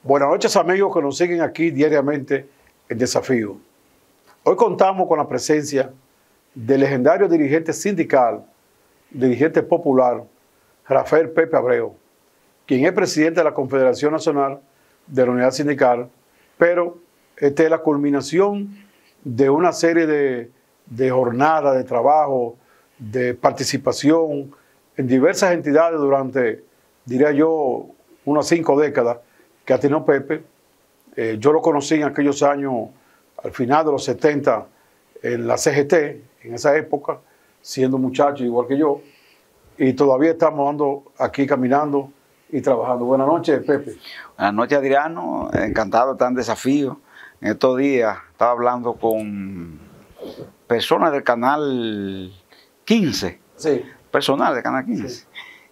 Buenas noches, amigos que nos siguen aquí diariamente en Desafío. Hoy contamos con la presencia del legendario dirigente sindical, dirigente popular, Rafael Pepe Abreu, quien es presidente de la Confederación Nacional de la Unidad Sindical, pero esta es la culminación de una serie de jornadas, de trabajo, de participación en diversas entidades durante, diría yo, unas 5 décadas que ha tenido Pepe. Yo lo conocí en aquellos años, al final de los 70, en la CGT, en esa época, siendo muchacho igual que yo, y todavía estamos andando aquí caminando y trabajando. Buenas noches, Pepe. Buenas noches, Adriano. Encantado de estar en Desafío. En estos días estaba hablando con personas del Canal 15, Sí. personal del Canal 15, Sí.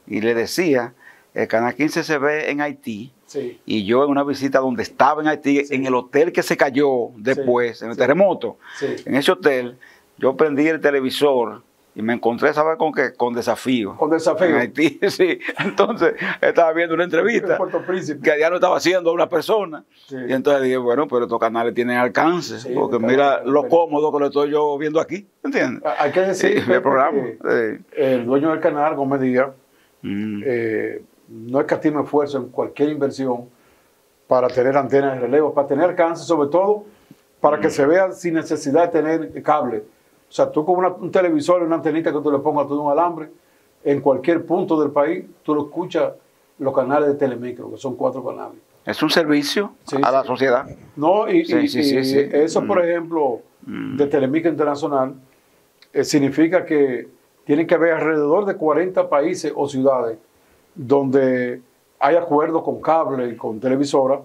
Y le decía, el Canal 15 se ve en Haití, Sí. y yo en una visita donde estaba en Haití, Sí. en el hotel que se cayó después, Sí. en el Sí. terremoto, Sí. en ese hotel, yo prendí el televisor y me encontré, ¿sabes con qué? Con Desafío. Con Desafío. En Haití, sí. Entonces, estaba viendo una entrevista En Puerto Príncipe. que Adriano estaba haciendo a una persona. Sí. Y entonces dije, bueno, pero estos canales tienen alcance, Sí, porque claro, mira claro, lo claro. cómodo que lo estoy yo viendo aquí, ¿entiendes? Hay que decir, Sí, Pepe, el programa. que el dueño del canal, Gómez Díaz, Mm. no escatima esfuerzo en cualquier inversión para tener antenas de relevo, para tener alcance, sobre todo para que se vea sin necesidad de tener cable. O sea, tú con un televisor y una antenita que tú le pongas todo un alambre, en cualquier punto del país, tú lo escuchas los canales de Telemicro, que son 4 canales. Es un servicio Sí, a la sí. sociedad. No, y Sí. eso, por ejemplo, de Telemicro Internacional, significa que tiene que haber alrededor de 40 países o ciudades donde hay acuerdos con cable y con televisora,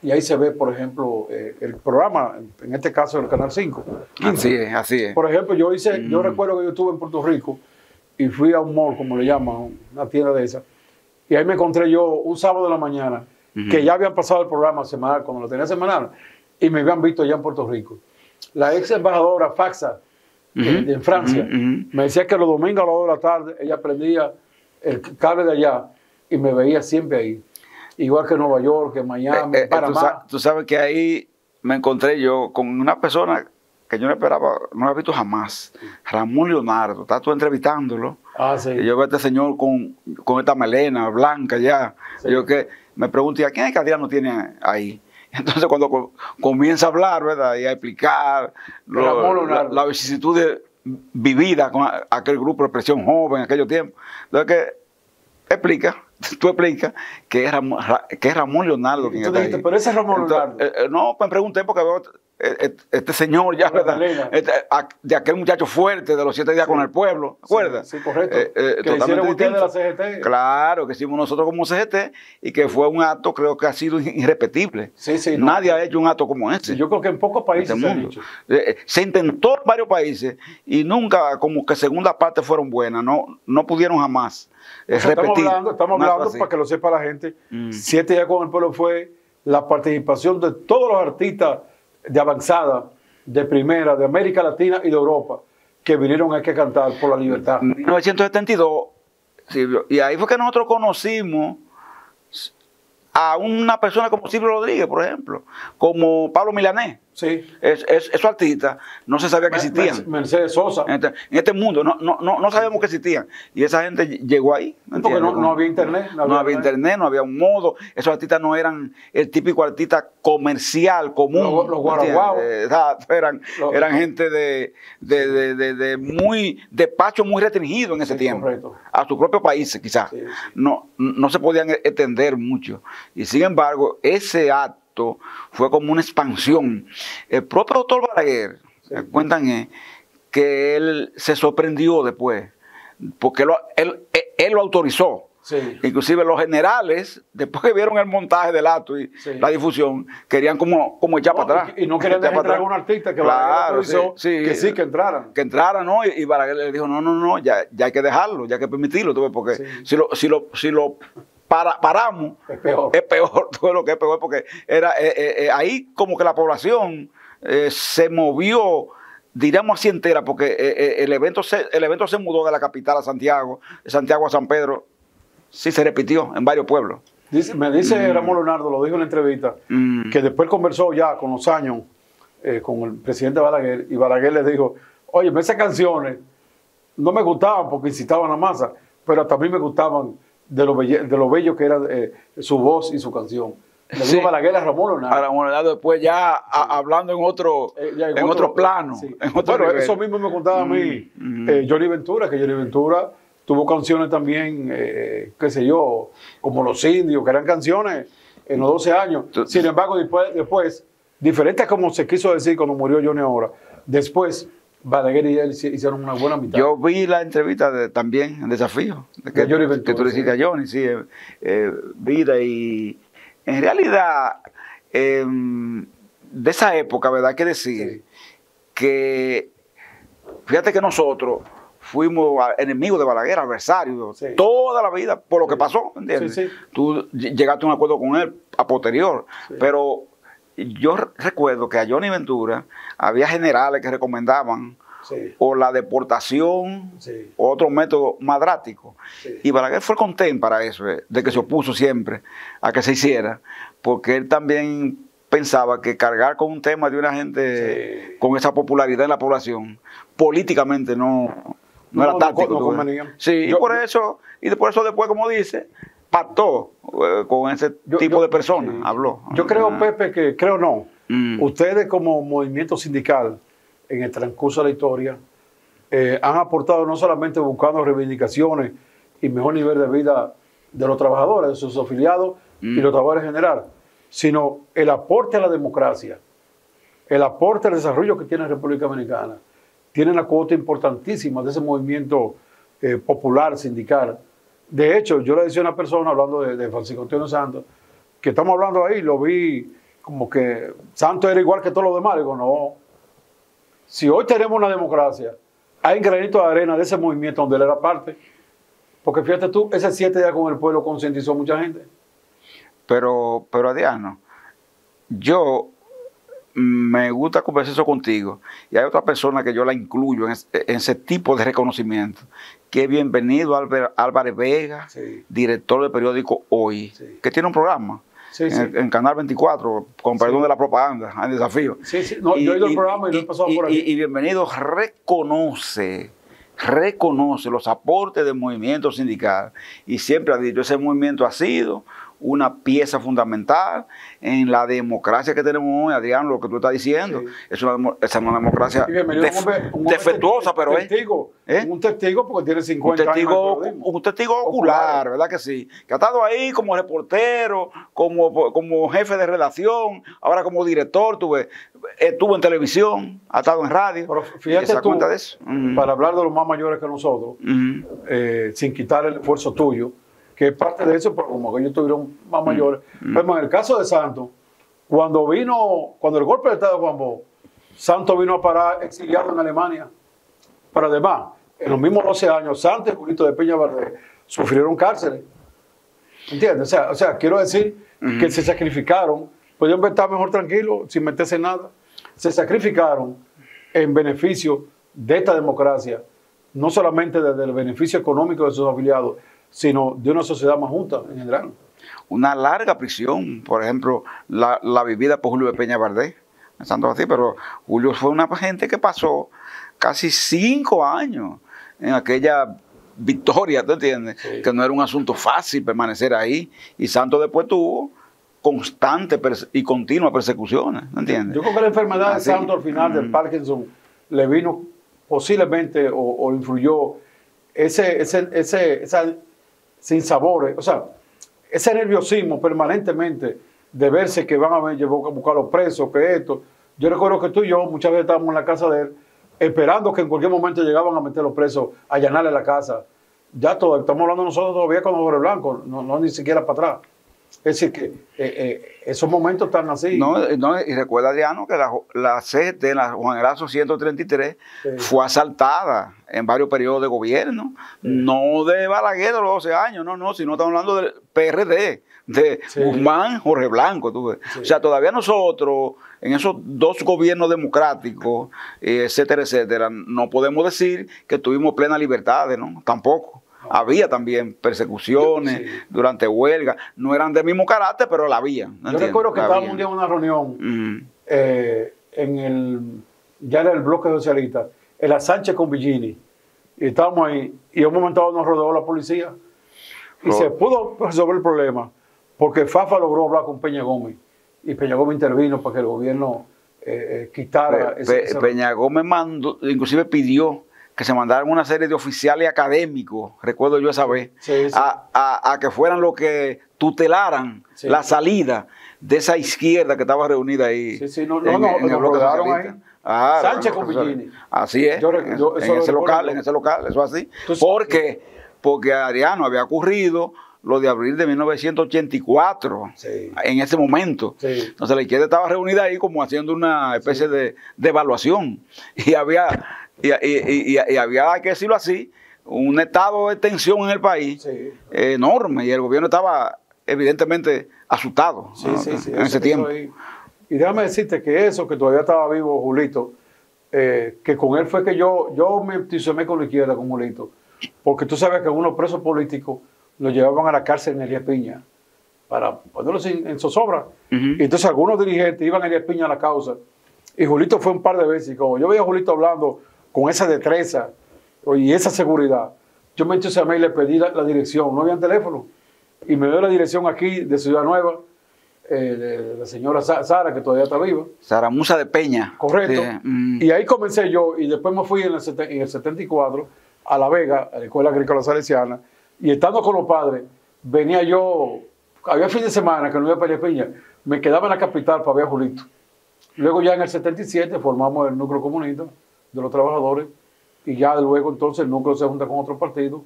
y ahí se ve, por ejemplo, el programa, en este caso el Canal 5. Así es, así es. Por ejemplo, yo recuerdo que yo estuve en Puerto Rico y fui a un mall, como le llaman, una tienda de esas, y ahí me encontré yo un sábado de la mañana, que ya habían pasado el programa semanal, cuando lo tenía semanal, y me habían visto allá en Puerto Rico. La ex embajadora Faxa, en Francia, me decía que los domingos a las 2 de la tarde ella prendía el cable de allá y me veía siempre ahí. Igual que Nueva York, que Miami, Panamá. Tú sabes que ahí me encontré yo con una persona que yo no esperaba, no había visto jamás, Ramón Leonardo. Estás tú entrevistándolo. Ah, sí. Y yo veo a este señor con esta melena blanca ya. Sí. Yo que me pregunté, ¿a quién es que Adriano tiene ahí? Entonces cuando comienza a hablar, ¿verdad? Y a explicar la vicisitud vivida con aquel grupo de expresión joven en aquellos tiempos. Entonces tú explicas que es Ramón Leonardo quien Tú está dijiste, ahí. pero ese es Ramón Leonardo. No, me pregunté porque veo este señor ya, ¿verdad? De aquel muchacho fuerte de los 7 días con el pueblo, ¿recuerdas? Sí, correcto. Que Totalmente hicieron ustedes de la distinto. CGT. Claro, que hicimos nosotros como CGT y que fue un acto, creo que ha sido irrepetible. Sí, no. Nadie ha hecho un acto como este. Yo creo que en pocos países se ha dicho. Se intentó en varios países y nunca como que segunda parte fueron buenas, no pudieron jamás repetir. Estamos hablando para que lo sepa la gente. 7 días con el pueblo fue la participación de todos los artistas de avanzada, de primera, de América Latina y de Europa, que vinieron aquí a cantar por la libertad. 1972, Silvio, y ahí fue que nosotros conocimos a una persona como Silvio Rodríguez, por ejemplo, como Pablo Milanés. Sí. Esos artistas no se sabía que existían. Mercedes Sosa. En este mundo no sabíamos que existían. Y esa gente llegó ahí. Porque no había internet. No había internet, no había un modo. Esos artistas no eran el típico artista comercial, común. Los guaraguaos. Eran gente de despacho muy restringido en ese tiempo. Correcto. A sus propios países, quizás. Sí. No se podían entender mucho. Y sin embargo, ese acto fue como una expansión. El propio doctor Balaguer, cuentan que él se sorprendió después, porque él lo autorizó. Sí. Inclusive los generales, después que vieron el montaje del acto y la difusión, querían como echar para atrás. Y no querían dejar entrar a un artista que Balaguer autorizó, que entraran. Que entraran, ¿no? Y Balaguer le dijo, no, ya hay que dejarlo, ya hay que permitirlo, ¿tú ves? Porque si lo paramos, es peor, todo lo que es peor, porque era ahí como que la población se movió, diríamos así entera, porque el evento se mudó de la capital a Santiago, de Santiago a San Pedro, sí se repitió en varios pueblos. Me dice Ramón Leonardo, lo dijo en la entrevista, que después conversó ya con los años con el presidente Balaguer, y Balaguer le dijo, oye, esas canciones no me gustaban porque incitaban a la masa, pero también me gustaban de lo bello que era su voz y su canción. Le dijo Balaguer a Ramón Leonardo. A Ramón Leonardo después ya hablando en otro plano. Sí. En otro bueno, nivel. eso mismo me contaba a mí Johnny Ventura, que Johnny Ventura tuvo canciones también, qué sé yo, como Los Indios, que eran canciones en los 12 años. Sin embargo, después, diferente a como se quiso decir cuando murió Johnny ahora, después Balaguer y él hicieron una buena mitad. Yo vi la entrevista también en Desafío, que tú le hiciste a Johnny, sí, vida y en realidad de esa época, ¿verdad? Hay que decir que, fíjate que nosotros fuimos enemigos de Balaguer, adversarios, toda la vida, por lo que pasó, ¿entiendes? Tú llegaste a un acuerdo con él a posterior, pero yo recuerdo que a Johnny Ventura había generales que recomendaban o la deportación o otro método más drástico. Y Balaguer fue contento para eso, de que se opuso siempre a que se hiciera, porque él también pensaba que cargar con un tema de una gente con esa popularidad en la población, políticamente no era táctico. Y por eso después, como dice, pactó con ese tipo de personas, habló. Yo creo, Pepe, que creo no. Ustedes como movimiento sindical, en el transcurso de la historia, han aportado no solamente buscando reivindicaciones y mejor nivel de vida de los trabajadores, de sus afiliados y los trabajadores en general, sino el aporte a la democracia, el aporte al desarrollo que tiene la República Dominicana. Tiene una cuota importantísima de ese movimiento popular, sindical. De hecho, yo le decía a una persona, hablando de Francisco Antonio Santos, que estamos hablando ahí, lo vi como que Santos era igual que todos los demás. Digo, no. Si hoy tenemos una democracia, hay un granito de arena de ese movimiento donde él era parte. Porque fíjate tú, ese 7 días con el pueblo concientizó a mucha gente. Pero Adriano, yo me gusta conversar eso contigo. Y hay otra persona que yo la incluyo en ese tipo de reconocimiento, que es bienvenido Álvarez Vega, director del periódico Hoy, que tiene un programa en Canal 24, con perdón de la propaganda, en Desafío. No, yo he ido al programa y lo he pasado por aquí. Y bienvenido reconoce los aportes del movimiento sindical y siempre ha dicho, ese movimiento ha sido una pieza fundamental en la democracia que tenemos hoy, Adrián, lo que tú estás diciendo. Es una democracia defectuosa, pero un testigo porque tiene 50 años. Un testigo ocular, ¿verdad que sí? Que ha estado ahí como reportero, como jefe de redacción, ahora como director, estuvo en televisión, ha estado en radio. Pero fíjate tú, de eso. Para hablar de los más mayores que nosotros, sin quitar el esfuerzo tuyo, que es parte de eso, pero como que ellos tuvieron más mayores. Pero en el caso de Santos, cuando el golpe de Estado de Juan Bosch, Santos vino a parar exiliado en Alemania. Pero además, en los mismos 12 años, Santos y Julito de Peña Valdés sufrieron cárceles. ¿Entiendes? O sea, quiero decir que se sacrificaron, podían estar mejor tranquilos, sin meterse en nada. Se sacrificaron en beneficio de esta democracia, no solamente desde el beneficio económico de sus afiliados, sino de una sociedad más junta en general. Una larga prisión, por ejemplo, la vivida por Julio de Peña Valdés, pensando así, pero Julio fue una gente que pasó casi 5 años en aquella victoria, ¿tú entiendes? Que no era un asunto fácil permanecer ahí, y Santos después tuvo constante y continua persecuciones, ¿no entiendes? Yo creo que la enfermedad de Santos al final del Parkinson le vino posiblemente o influyó esa sinsabores, o sea, ese nerviosismo permanentemente de verse que van a buscar los presos, que esto. Yo recuerdo que tú y yo muchas veces estábamos en la casa de él esperando que en cualquier momento llegaban a meter los presos, a allanarle la casa. Ya estamos hablando nosotros todavía con los Jorge Blanco, no ni siquiera para atrás. Es decir, que esos momentos están así. Y recuerda, Adriano, que la CGT, la Juan Erazo 133, fue asaltada en varios periodos de gobierno. No de Balaguer de los 12 años, no, sino estamos hablando del PRD, de Guzmán, Jorge Blanco. O sea, todavía nosotros, en esos 2 gobiernos democráticos, etcétera, no podemos decir que tuvimos plena libertad, ¿no? Tampoco. Había también persecuciones durante huelgas. No eran del mismo carácter, pero la había. Yo recuerdo que estábamos un día en una reunión ya era el bloque socialista, en la Sánchez con Villini. Y estábamos ahí, y en un momento dado nos rodeó la policía. Y se pudo resolver el problema, porque Fafa logró hablar con Peña Gómez. Y Peña Gómez intervino para que el gobierno quitara ese Peña Gómez mandó, inclusive pidió que se mandaran una serie de oficiales académicos, recuerdo yo esa vez, a que fueran los que tutelaran la salida de esa izquierda que estaba reunida ahí. Nos rodearon ahí. Sánchez con Villini. Así es, en ese local, eso así. Entonces, porque Ariano había ocurrido lo de abril de 1984, en ese momento. Entonces la izquierda estaba reunida ahí como haciendo una especie de evaluación. Y había, hay que decirlo así, un estado de tensión en el país enorme, y el gobierno estaba evidentemente asustado en ese tiempo. Y déjame decirte que eso, que todavía estaba vivo Julito, que con él fue que yo me entusiasmé con la izquierda, con Julito, porque tú sabes que unos presos políticos los llevaban a la cárcel en Elías Piña para ponerlos en zozobra. Y entonces algunos dirigentes iban a Elías Piña a la causa, y Julito fue un par de veces, y como yo veía a Julito hablando con esa destreza y esa seguridad, yo me entusiasmé y le pedí la dirección. No había teléfono, y me dio la dirección aquí de Ciudad Nueva, de la señora Sara, que todavía está viva. Sara Musa de Peña. Correcto. Y ahí comencé yo, y después me fui en el 74 a La Vega, a la Escuela Agrícola Salesiana, y estando con los padres, venía yo, había fin de semana que no iba para Piña, me quedaba en la capital para ver a Julito. Luego ya en el 77 formamos el núcleo comunista de los trabajadores, y ya luego entonces el núcleo se junta con otro partido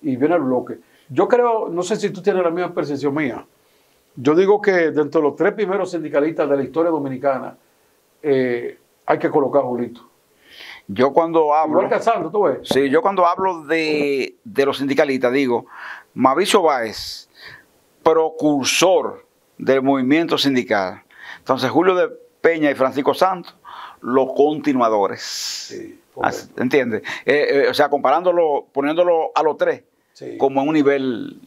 y viene el bloque. Yo creo, no sé si tú tienes la misma percepción mía, yo digo que dentro de los 3 primeros sindicalistas de la historia dominicana hay que colocar a Julito. Yo cuando hablo... Igual que Santos, ¿tú ves? Sí, yo cuando hablo de los sindicalistas digo, Mauricio Báez, precursor del movimiento sindical. Entonces Julio de Peña y Francisco Santos, los continuadores. Sí, ¿entiendes? O sea, comparándolo, poniéndolo a los 3 como en un nivel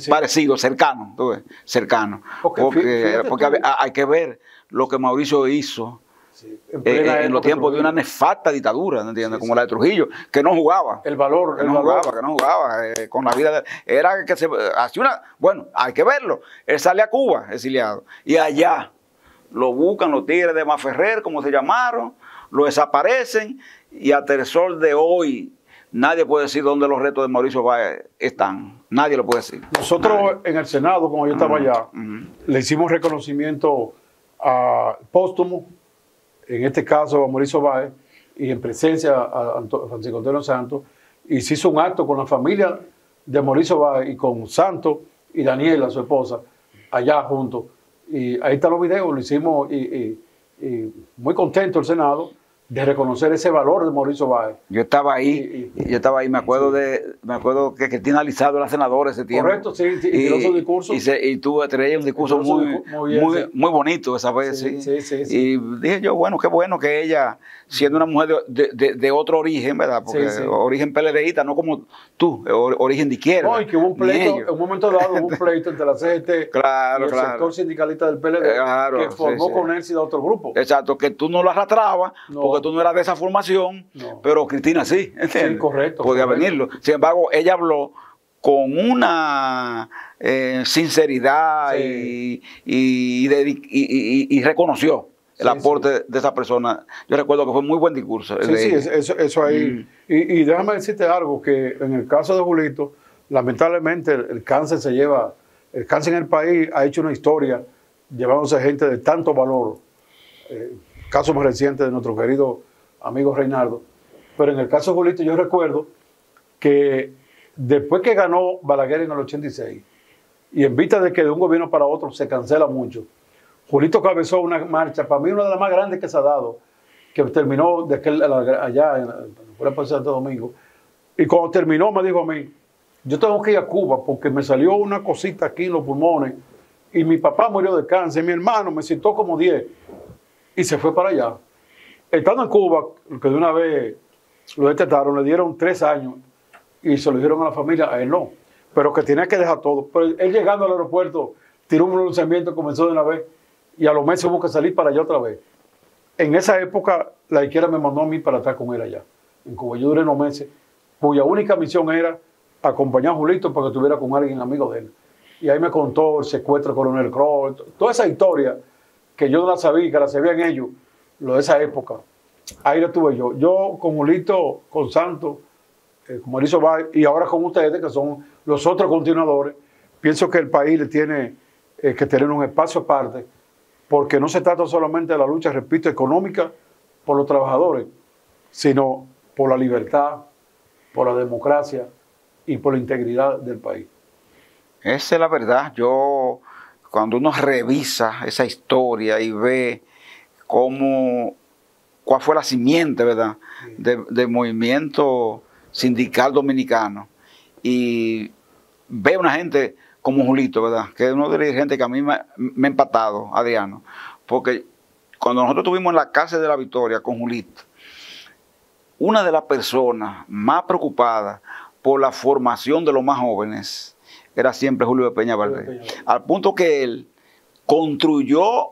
parecido, cercano. ¿Tú ves? Cercano. Porque hay que ver lo que Mauricio hizo. En los tiempos de una nefasta dictadura, ¿entiendes? Como la de Trujillo, que no jugaba. El valor. Que no jugaba con la vida. Era que se hacía una... Bueno, hay que verlo. Él sale a Cuba, exiliado. Y allá lo buscan los tigres de Maferrer, como se llamaron, lo desaparecen, y hasta el sol de hoy nadie puede decir dónde los restos de Mauricio Báez están. Nadie lo puede decir. Nosotros en el Senado, como yo estaba allá, le hicimos reconocimiento póstumo, en este caso a Mauricio Báez, y en presencia a Francisco Antonio Santos, y se hizo un acto con la familia de Mauricio Báez y con Santos y Daniela, su esposa, allá juntos. Y ahí están los videos, lo hicimos y muy contento el Senado de reconocer ese valor de Mauricio Báez. Yo estaba ahí, me acuerdo que Cristina Lizardo era senadora ese tiempo. Correcto, sí, y tiró su discurso. Y tú traías un discurso muy bonito esa vez, sí. Y dije yo, bueno que ella, siendo una mujer de otro origen, ¿verdad? Porque origen PLDista, no como tú, origen de izquierda. No, y que hubo un pleito, en un momento dado hubo un pleito entre la CGT y el sector sindicalista del PLD, que formó con él y de otro grupo. Exacto, que tú no lo arrastrabas, porque tú no eras de esa formación, pero Cristina sí, ¿entiendes? Sí, correcto. Podía venirlo. Sin embargo, ella habló con una sinceridad y reconoció el aporte de esa persona. Yo recuerdo que fue muy buen discurso. Eso ahí. Y déjame decirte algo, que en el caso de Julito, lamentablemente el cáncer el cáncer en el país ha hecho una historia llevándose gente de tanto valor. Caso más reciente de nuestro querido amigo Reinaldo. Pero en el caso de Julito, yo recuerdo que después que ganó Balaguer en el 86, y en vista de que de un gobierno para otro se cancela mucho, Julito cabezó una marcha, para mí una de las más grandes que se ha dado, que terminó allá en Santo Domingo. Y cuando terminó me dijo a mí, yo tengo que ir a Cuba porque me salió una cosita aquí en los pulmones y mi papá murió de cáncer, mi hermano me citó como 10 y se fue para allá. Estando en Cuba, que de una vez lo detectaron, le dieron 3 años y se lo dijeron a la familia, a él no, pero que tenía que dejar todo. Pero él llegando al aeropuerto, tiró un pronunciamiento, comenzó de una vez, y a los meses hubo que salir para allá otra vez. En esa época, la izquierda me mandó a mí para estar con él allá, en Cuba. Yo duré unos meses, cuya única misión era acompañar a Julito para que estuviera con alguien amigo de él. Y ahí me contó el secuestro del coronel Kroll, toda esa historia que yo no la sabía, que la sabían ellos, lo de esa época. Ahí lo tuve yo. Yo con Julito, con Santos, con Mauricio Báez, y ahora con ustedes, que son los otros continuadores, pienso que el país le tiene que tener un espacio aparte, porque no se trata solamente de la lucha, repito, económica por los trabajadores, sino por la libertad, por la democracia y por la integridad del país. Esa es la verdad. Yo, cuando uno revisa esa historia y ve cuál fue la simiente, ¿verdad?, del movimiento sindical dominicano, y ve una gente como Julito, ¿verdad?, que es uno de los dirigentes que a mí me ha empatado, Adriano, porque cuando nosotros estuvimos en la cárcel de la Victoria con Julito, una de las personas más preocupadas por la formación de los más jóvenes era siempre Julio de Peña Valdés, al punto que él construyó,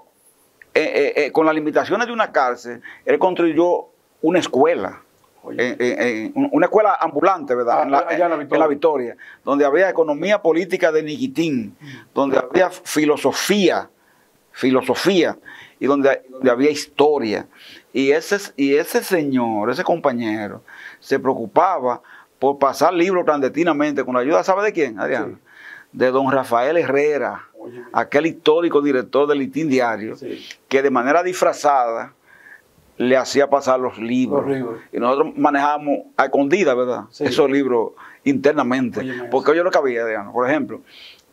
con las limitaciones de una cárcel, él construyó una escuela. Una escuela ambulante, ¿verdad? En la Victoria, donde había economía política de Niquitín, donde había filosofía, y donde había historia. Y ese señor, ese compañero, se preocupaba por pasar libros clandestinamente con la ayuda, ¿sabe de quién, Adriano? Sí. De don Rafael Herrera, aquel histórico director del Listín Diario, que de manera disfrazada le hacía pasar los libros. Y nosotros manejábamos a escondidas, ¿verdad? Sí. Esos libros internamente. Porque yo lo que había, Adriano, por ejemplo,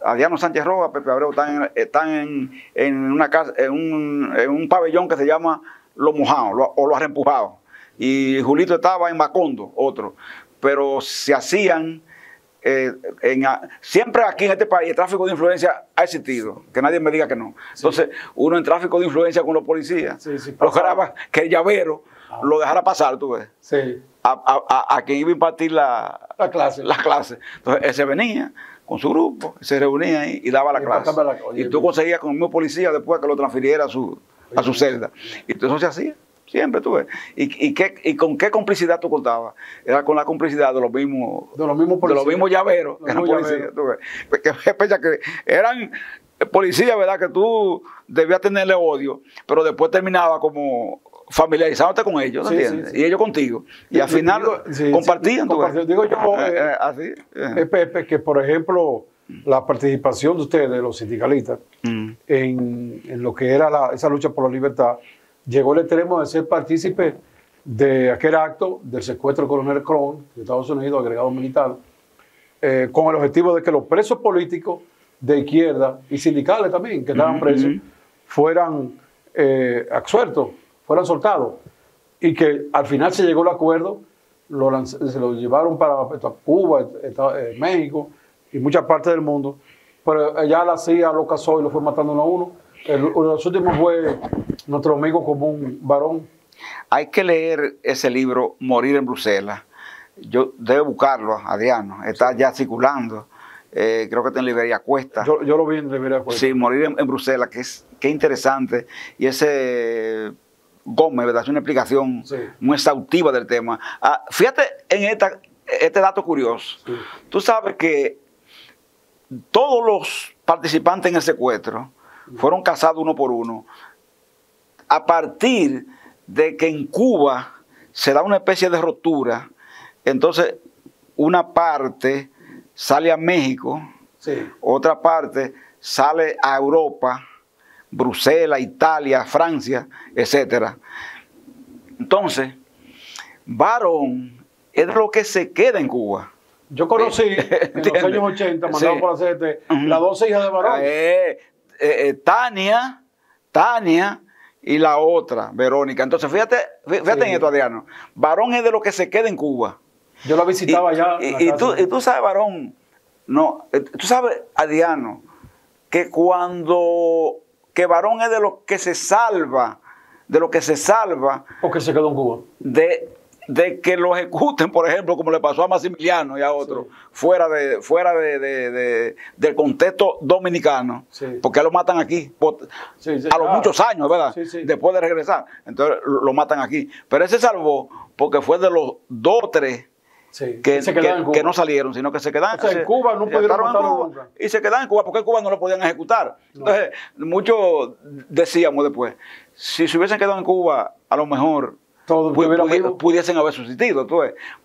Adriano Sánchez Rojas, Pepe Abreu están en una casa, en un pabellón que se llama Los Mojados o Los Arrempujados. Y Julito estaba en Macondo, otro. Pero se hacían, siempre aquí en este país el tráfico de influencia ha existido, que nadie me diga que no. Entonces, uno en tráfico de influencia con los policías, lograba que el llavero lo dejara pasar, tú ves, a quien iba a impartir la clase. Entonces, él se venía con su grupo, se reunía ahí y daba la clase. Y tú conseguías con el mismo policía después que lo transfiriera a su celda. Y entonces se hacía. Siempre tú ves. ¿Y con qué complicidad tú contabas? Era con la complicidad de los mismos llaveros que eran policías. Tú ves. Que eran policías, ¿verdad?, que tú debías tenerle odio, pero después terminaba como familiarizándote con ellos, ¿entiendes? Y ellos contigo. Y al final compartían. Digo yo, así, Pepe, que por ejemplo, la participación de ustedes, los sindicalistas, en lo que era esa lucha por la libertad, llegó al extremo de ser partícipe de aquel acto del secuestro del coronel Kroll de Estados Unidos, agregado militar, con el objetivo de que los presos políticos de izquierda y sindicales también, que estaban presos, fueran absueltos, fueran soltados. Y que al final se llegó al acuerdo, se lo llevaron para Cuba, México y muchas partes del mundo, pero allá la CIA lo cazó y lo fue matando uno a uno. Los últimos fue nuestro amigo común, Barón. Hay que leer ese libro, Morir en Bruselas. Yo debo buscarlo, Adriano. Está ya circulando. Creo que está en librería Cuesta. Yo lo vi en librería Cuesta. Sí, Morir en Bruselas, que interesante. Y ese Gómez, ¿verdad?, es una explicación muy exhaustiva del tema. Fíjate en este dato curioso. Sí. Tú sabes que todos los participantes en el secuestro fueron casados uno por uno, a partir de que en Cuba se da una especie de rotura. Entonces una parte sale a México, otra parte sale a Europa, Bruselas, Italia, Francia, etc. Entonces, Barón es de lo que se queda en Cuba. Yo conocí en los años 80, mandado por la CDT, las dos hijas de Barón. Tania y la otra, Verónica. Entonces, fíjate en esto, Adriano. Barón es de lo que se queda en Cuba. Yo la visitaba allá. Y tú sabes, Barón, tú sabes, Adriano, que Barón es de lo que se salva, porque se quedó en Cuba. de que lo ejecuten, por ejemplo, como le pasó a Maximiliano y a otros, fuera del contexto dominicano, porque lo matan aquí, a los muchos años, ¿verdad? Después de regresar, entonces lo matan aquí. Pero ese salvó porque fue de los 2 o 3 que no salieron, sino que se quedaron. O sea, en Cuba no pudieron matarlo nunca. Y se quedaban en Cuba porque en Cuba no lo podían ejecutar. Entonces, muchos decíamos después, si se hubiesen quedado en Cuba, a lo mejor pudiesen haber subsistido,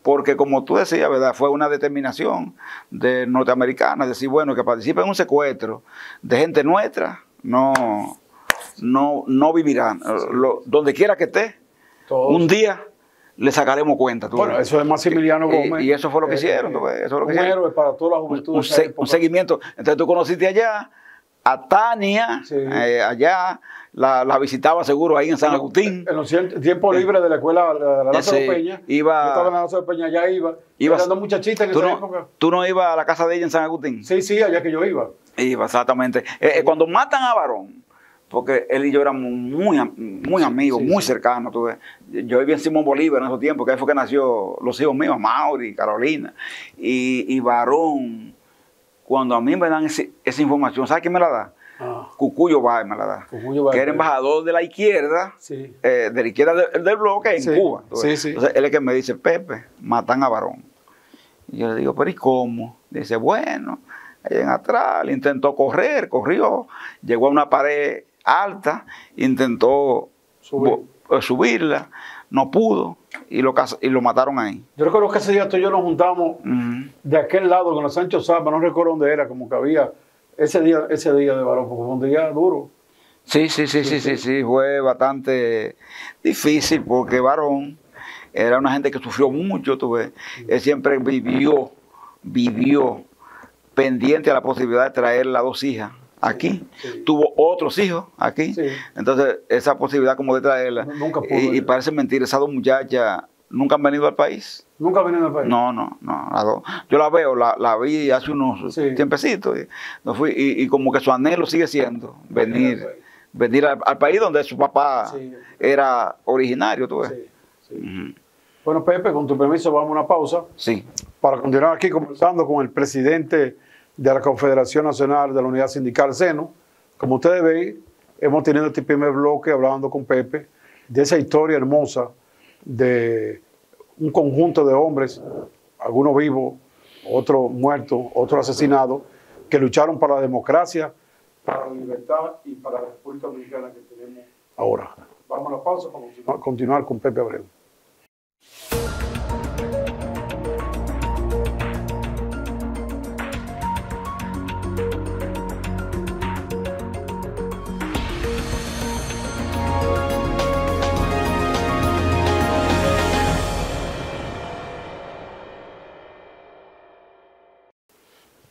porque como tú decías, ¿verdad? Fue una determinación de norteamericana, decir, bueno, que participen en un secuestro de gente nuestra, no vivirán. Donde quiera que esté, un día le sacaremos cuenta. Bueno, eso es Maximiliano Gómez. Y eso fue lo que hicieron. Un héroe para toda la juventud. Un seguimiento. Entonces tú conociste allá a Tania, allá, la visitaba seguro ahí en San Agustín. En los tiempos libres de la escuela de la Lázaro Peña. Yo estaba en la Lázaro Peña, allá iba. Eran muchachitas en esa época. ¿Tú no ibas a la casa de ella en San Agustín? Sí, allá que yo iba. Iba, exactamente. Cuando matan a Barón, porque él y yo éramos muy amigos, muy cercanos. Yo vivía en Simón Bolívar en esos tiempos, que ahí fue que nació los hijos míos, Mauri, Carolina. Y Barón, cuando a mí me dan esa información, ¿sabes quién me la da? Cucuyo Báez me la da. Que era embajador de la izquierda, del bloque en Cuba. Entonces, él es el que me dice, Pepe, matan a Barón. Y yo le digo, pero ¿y cómo? Dice, bueno, allá en atrás, le intentó corrió, llegó a una pared alta, intentó subirla, no pudo y lo mataron ahí. Yo recuerdo que ese día tú y yo nos juntamos de aquel lado con los Sancho Zapa, no recuerdo dónde era, como que había ese día de Barón, porque fue un día duro. Sí, fue bastante difícil porque Barón era una gente que sufrió mucho, él siempre vivió pendiente a la posibilidad de traer las 2 hijas aquí. Tuvo otros hijos aquí. Entonces, esa posibilidad como de traerla. Nunca pudo. Y parece mentira, esas 2 muchachas nunca han venido al país. ¿Nunca han venido al país? No. Yo la veo, la vi hace unos tiempecitos. Y como que su anhelo sigue siendo venir al país donde su papá era originario. Bueno, Pepe, con tu permiso, vamos a una pausa. Para continuar aquí conversando con el presidente de la Confederación Nacional de la Unidad Sindical Seno. Como ustedes ven, hemos tenido este primer bloque hablando con Pepe de esa historia hermosa de un conjunto de hombres, algunos vivos, otros muertos, otros asesinados, que lucharon para la democracia, para la libertad y para la República Dominicana que tenemos ahora. Vamos a la pausa para continuar con Pepe Abreu.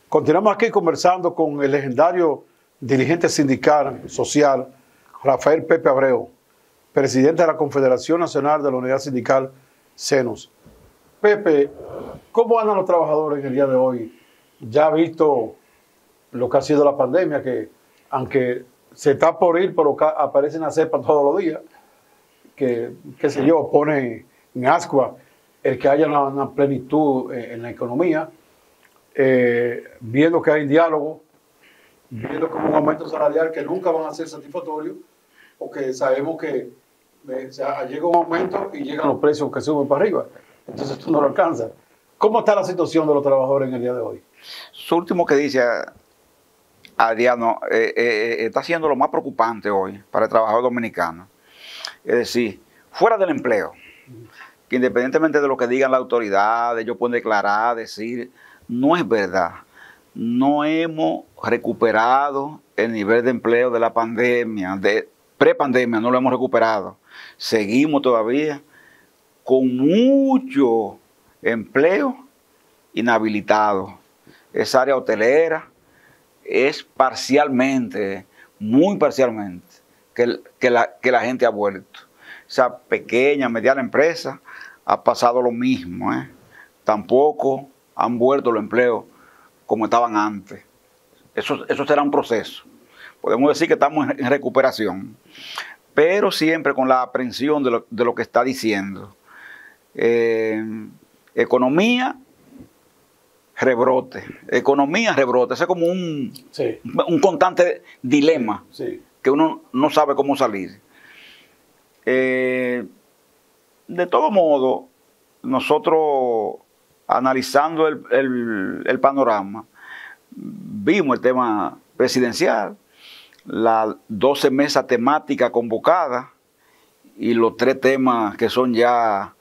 Continuamos aquí conversando con el legendario dirigente sindical, social, Rafael Pepe Abreu, presidente de la Confederación Nacional de la Unidad Sindical Senos. Pepe, ¿cómo andan los trabajadores en el día de hoy? Ya ha visto lo que ha sido la pandemia, que aunque se está por ir, pero aparecen a cepas todos los días, que, qué sé yo, pone en ascua el que haya una plenitud en la economía. Viendo que hay diálogo, viendo como un aumento salarial que nunca van a ser satisfactorios, porque sabemos que llega un aumento y llegan los precios que suben para arriba, entonces tú no lo alcanzas. ¿Cómo está la situación de los trabajadores en el día de hoy? Su último que dice Adriano está siendo lo más preocupante hoy para el trabajador dominicano. Es decir, fuera del empleo, que independientemente de lo que digan las autoridades, ellos pueden declarar, decir, no es verdad. No hemos recuperado el nivel de empleo de la pandemia, de prepandemia, no lo hemos recuperado. Seguimos todavía con mucho empleo inhabilitado. Esa área hotelera es parcialmente, muy parcialmente, que la gente ha vuelto. Esa pequeña, mediana empresa ha pasado lo mismo. Tampoco han vuelto los empleos como estaban antes. Eso será un proceso. Podemos decir que estamos en recuperación, pero siempre con la aprensión de lo que está diciendo. economía, rebrote. Economía, rebrote. Ese es como un constante dilema que uno no sabe cómo salir. De todo modo, nosotros analizando el panorama, vimos el tema presidencial, las 12 mesas temáticas convocadas y los 3 temas que son ya,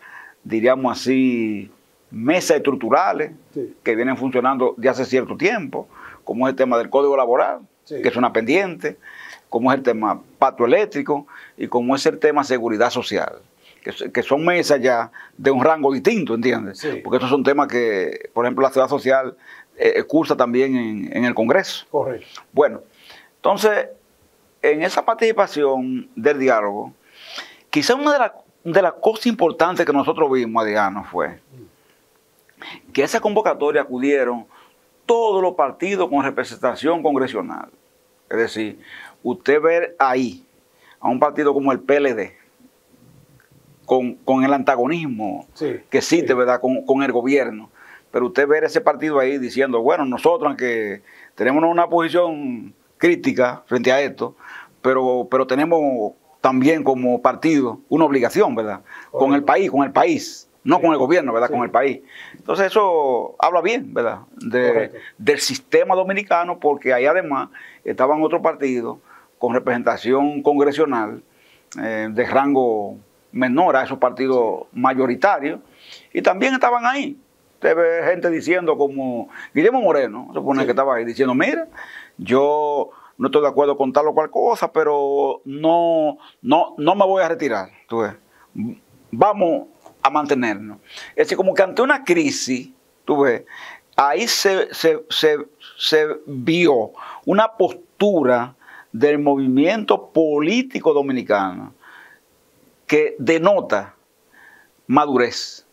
diríamos así, mesas estructurales que vienen funcionando de hace cierto tiempo, como es el tema del Código Laboral, que es una pendiente, como es el tema pacto eléctrico y como es el tema seguridad social, que son mesas ya de un rango distinto, ¿entiendes? Porque estos son temas que, por ejemplo, la seguridad social cursa también en el Congreso. Correcto. Bueno, entonces, en esa participación del diálogo, quizá una de las cosas importantes que nosotros vimos, Adriano, fue que a esa convocatoria acudieron todos los partidos con representación congresional. Es decir, usted ver ahí a un partido como el PLD, con el antagonismo que existe, ¿verdad?, con el gobierno, pero usted ver ese partido ahí diciendo, bueno, nosotros, aunque tenemos una posición crítica frente a esto, pero tenemos también como partido una obligación, ¿verdad?, con el país, no con el gobierno, ¿verdad?, con el país. Entonces eso habla bien, ¿verdad?, del sistema dominicano, porque ahí además estaban otros partidos con representación congresional de rango menor a esos partidos mayoritarios, y también estaban ahí. Usted ve gente diciendo como Guillermo Moreno, se supone que estaba ahí diciendo, mira, yo no estoy de acuerdo con tal o cual cosa, pero no me voy a retirar. ¿Tú ves? Vamos a mantenernos. Es decir, como que ante una crisis, tú ves, ahí se vio una postura del movimiento político dominicano que denota madurez,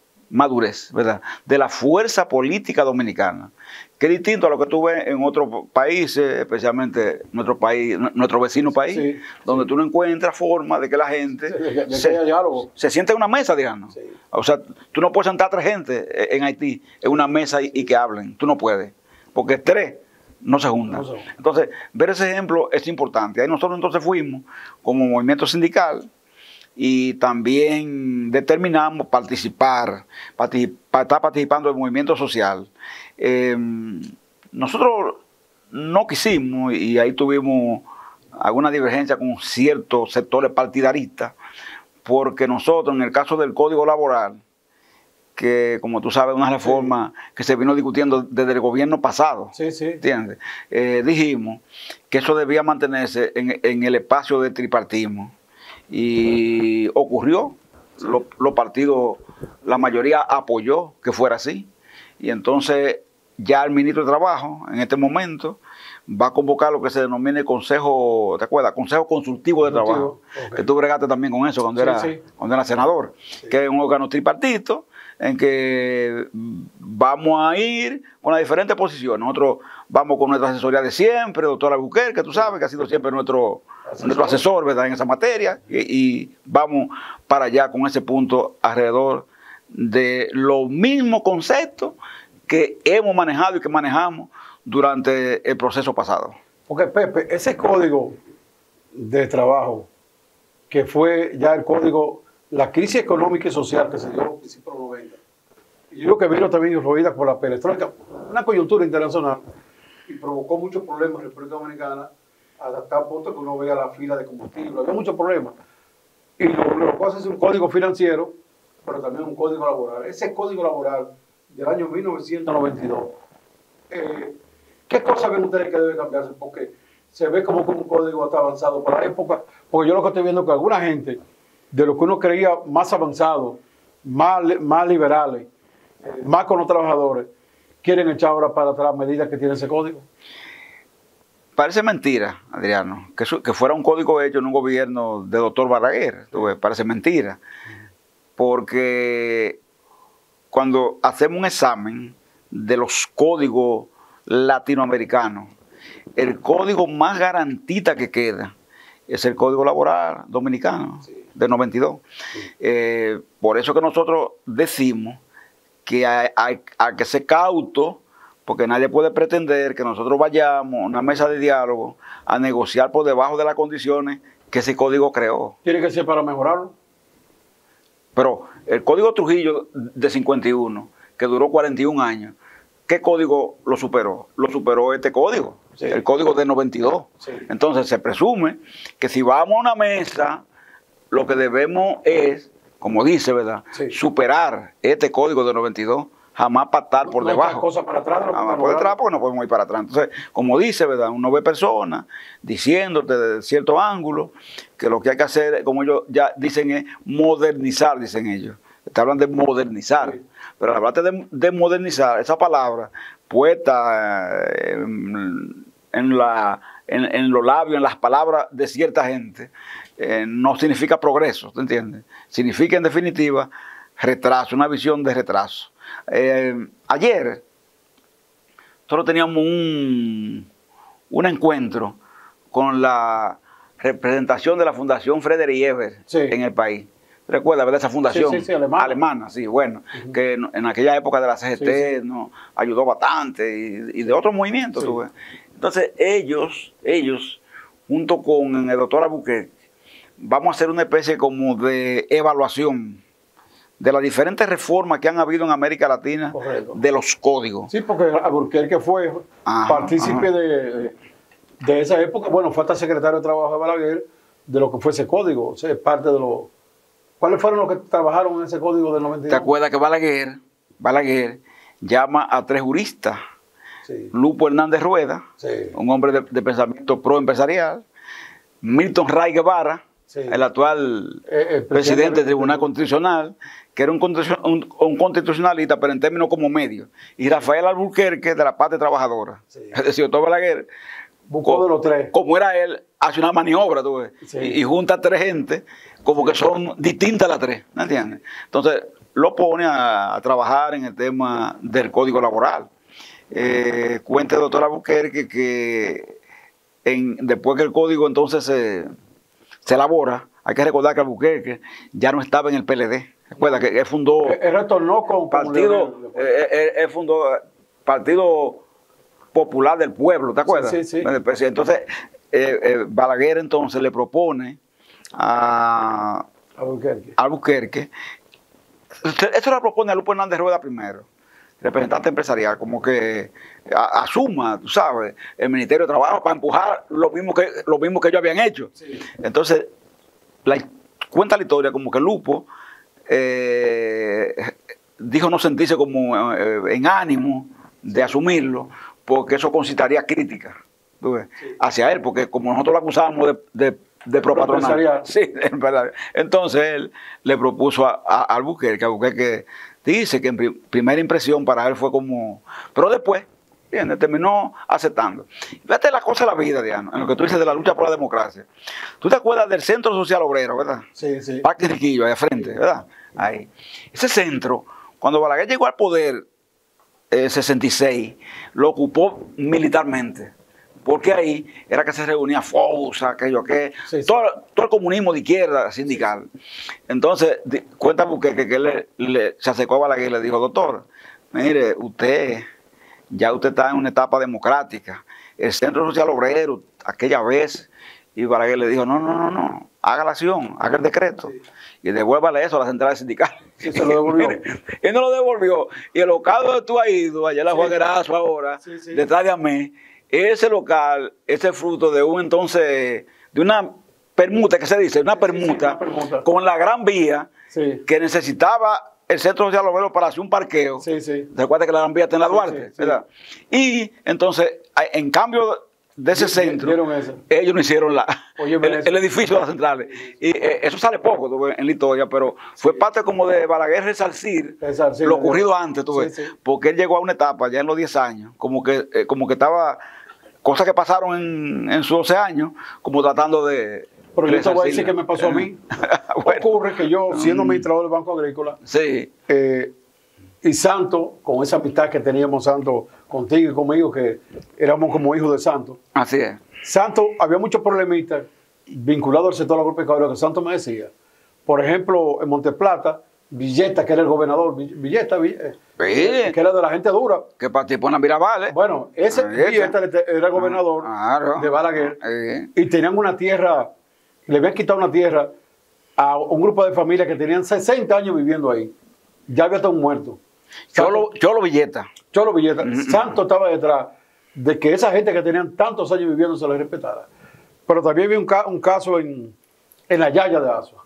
¿verdad?, de la fuerza política dominicana, que es distinto a lo que tú ves en otros países, especialmente nuestro vecino país, donde tú no encuentras forma de que la gente se siente en una mesa, digamos. O sea, tú no puedes sentar a 3 gente en Haití en una mesa y que hablen, tú no puedes, porque 3 no se juntan. Entonces, ver ese ejemplo es importante. Ahí nosotros entonces fuimos como movimiento sindical y también determinamos estar participando del movimiento social. Nosotros no quisimos, y ahí tuvimos alguna divergencia con ciertos sectores partidaristas, porque nosotros, en el caso del Código Laboral, que como tú sabes, una reforma que se vino discutiendo desde el gobierno pasado, ¿entiendes? Dijimos que eso debía mantenerse en el espacio de tripartismo. Y ocurrió, los partidos, la mayoría apoyó que fuera así, y entonces ya el ministro de Trabajo en este momento va a convocar lo que se denomina el Consejo, ¿te acuerdas? Consejo Consultivo de Trabajo, que tú bregaste también con eso cuando era senador, que es un órgano tripartito en que vamos a ir con las diferentes posiciones. Nosotros vamos con nuestra asesoría de siempre, doctor Albuquerque, que tú sabes que ha sido siempre nuestro asesor, ¿verdad?, en esa materia, y vamos para allá con ese punto alrededor de los mismos conceptos que hemos manejado y que manejamos durante el proceso pasado. Porque, Pepe, ese código de trabajo, que fue ya el código, la crisis económica y social que se dio a principios de los 90, y yo creo que vino también influida por la perestroika, una coyuntura internacional, y provocó muchos problemas en la República Dominicana, hasta tal punto que uno veía la fila de combustible, había muchos problemas. Y lo que hace es un código financiero, pero también un código laboral. Ese código laboral del año 1992, ¿qué cosas ven ustedes que debe cambiarse? Porque se ve como un código hasta avanzado para la época, porque yo lo que estoy viendo es que alguna gente, de lo que uno creía más avanzado, más liberales, más con los trabajadores, quieren echar ahora para atrás medidas que tiene ese código. Parece mentira, Adriano, que fuera un código hecho en un gobierno de doctor Balaguer. Parece mentira. Porque cuando hacemos un examen de los códigos latinoamericanos, el código más garantista que queda es el Código Laboral dominicano. del 92. Por eso que nosotros decimos que hay que ser cauto, porque nadie puede pretender que nosotros vayamos a una mesa de diálogo a negociar por debajo de las condiciones que ese código creó. Tiene que ser para mejorarlo. Pero el Código Trujillo de 51, que duró 41 años, ¿qué código lo superó? Lo superó este código, sí, el Código de 92. Sí. Entonces se presume que si vamos a una mesa, lo que debemos es, como dice, ¿verdad?, sí, superar este Código de 92, jamás pasar por debajo. Cosas para atrás, jamás por detrás, porque no podemos ir para atrás. Entonces, como dice, ¿verdad?, uno ve personas diciéndote de cierto ángulo que lo que hay que hacer, como ellos ya dicen, es modernizar, dicen ellos. Te hablan de modernizar. Sí. Pero al hablar de modernizar, esa palabra puesta en los labios, en las palabras de cierta gente, no significa progreso, ¿te entiendes? Significa, en definitiva, retraso, una visión de retraso. Ayer nosotros teníamos un encuentro con la representación de la Fundación Friedrich Ebert, sí, en el país. ¿Recuerda, verdad, esa fundación? Sí, alemana, sí, bueno, que en aquella época de la CGT nos ayudó bastante y de otros movimientos. Sí. Entonces ellos, junto con el doctor Albuquerque, vamos a hacer una especie como de evaluación de las diferentes reformas que han habido en América Latina. Correcto. De los códigos. Sí, porque Albuquerque fue partícipe de esa época. Bueno, fue hasta secretario de Trabajo de Balaguer, de lo que fue ese código. O sea, es parte de lo... ¿Cuáles fueron los que trabajaron en ese código del 92? ¿Te acuerdas que Balaguer llama a 3 juristas? Sí. Lupo Hernández Rueda, sí, un hombre de pensamiento pro-empresarial. Milton Ray Guevara, sí, el actual presidente del Tribunal Constitucional, que era un constitucionalista, pero en términos como medio. Y Rafael Albuquerque, de la parte trabajadora. Sí. Es decir, doctor Balaguer, buscó de los 3. Como era él, hace una maniobra, tú ves, sí, y junta 3 gente, como que son distintas las 3, ¿me entiendes? Entonces, lo pone a trabajar en el tema del Código Laboral. Cuenta el doctor Albuquerque que después que el Código entonces se elabora, hay que recordar que Albuquerque ya no estaba en el PLD. Recuerda que él fundó... Él retornó con partido, él fundó Partido Popular del Pueblo, ¿te acuerdas? Sí, sí. Entonces, Balaguer entonces le propone a Albuquerque. Esto lo propone a Lupo Hernández Rueda primero, representante empresarial, como que asuma, tú sabes, el Ministerio de Trabajo para empujar lo mismo que ellos habían hecho. Sí. Entonces, cuenta la historia como que Lupo dijo no sentirse como en ánimo de asumirlo, porque eso concitaría crítica, sí, hacia él, porque como nosotros lo acusábamos de propatronal. Sí, en verdad. Entonces él le propuso a Albuquerque dice que en primera impresión para él fue como... Pero después, terminó aceptando. Fíjate la cosa de la vida, Diana, en lo que tú dices de la lucha por la democracia. ¿Tú te acuerdas del Centro Social Obrero, verdad? Sí, sí. Parque Riquillo, ahí al frente, ¿verdad? Ahí. Ese centro, cuando Balaguer llegó al poder, 66, lo ocupó militarmente. Porque ahí era que se reunía FOUSA, aquello que... Sí, sí. Todo el comunismo de izquierda sindical. Entonces, cuenta porque él se acercó a Balaguer y le dijo, doctor, mire, usted está en una etapa democrática. El Centro Social Obrero, aquella vez, y Balaguer le dijo, no, haga la acción, haga el decreto. Sí. Y devuélvale eso a las centrales sindicales. Sí, se lo devolvió. Él no lo devolvió. Y el local donde tú has ido, allá en la Juan Erazo ahora, detrás de Amé, ese local, ese fruto de una permuta, que se dice, una permuta con la Gran Vía, que necesitaba el Centro Social Obrero para hacer un parqueo. Recuerda que la Gran Vía está en la Duarte, ¿verdad? Y entonces, en cambio de ese centro, ellos no hicieron el edificio de las centrales. Y eso sale poco en la historia, pero fue parte como de Balaguer resarcir lo ocurrido antes, porque él llegó a una etapa ya en los 10 años, como que estaba, cosas que pasaron en sus 12 años, como tratando de... Pero yo te voy a decir que me pasó a mí. Bueno, ocurre que yo, siendo administrador del Banco Agrícola, y Santo, con esa amistad que teníamos, Santo, contigo y conmigo, que éramos como hijos de Santo. Así es. Santo, había muchos problemitas vinculados al sector agropecuario que Santo me decía, Por ejemplo, en Monteplata, Villeta, que era el gobernador, Villeta, que era de la gente dura. Que participó en Mirabal. Bueno, ese Villeta era el gobernador de Balaguer. Y tenían una tierra, le habían quitado una tierra a un grupo de familias que tenían 60 años viviendo ahí. Ya había estado muerto. Cholo Villeta. Cholo Villeta. Santo estaba detrás de que esa gente que tenían tantos años viviendo se les respetara. Pero también vi un caso en la Yaya de Asua.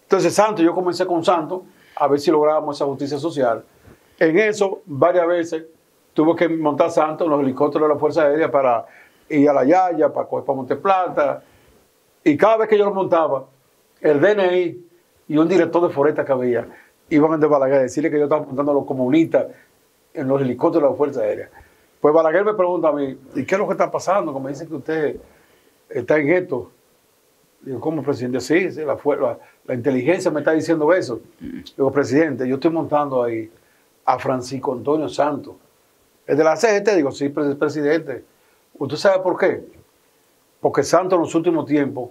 Entonces, Santo, yo comencé con Santo a ver si lográbamos esa justicia social. En eso, varias veces, tuve que montar Santo en los helicópteros de la Fuerza Aérea para ir a la Yaya, para Monteplata. Y cada vez que yo lo montaba, el DNI y un director de Foresta que había, iban de Balaguer a decirle que yo estaba montando a los comunistas en los helicópteros de la Fuerza Aérea. Pues Balaguer me pregunta a mí, ¿y qué es lo que está pasando? Como me dicen que usted está en esto. Digo, ¿cómo, presidente? Sí, la inteligencia me está diciendo eso. Digo, presidente, yo estoy montando ahí a Francisco Antonio Santos. ¿Es de la CGT? Digo, sí, presidente. ¿Usted sabe por qué? Porque Santos en los últimos tiempos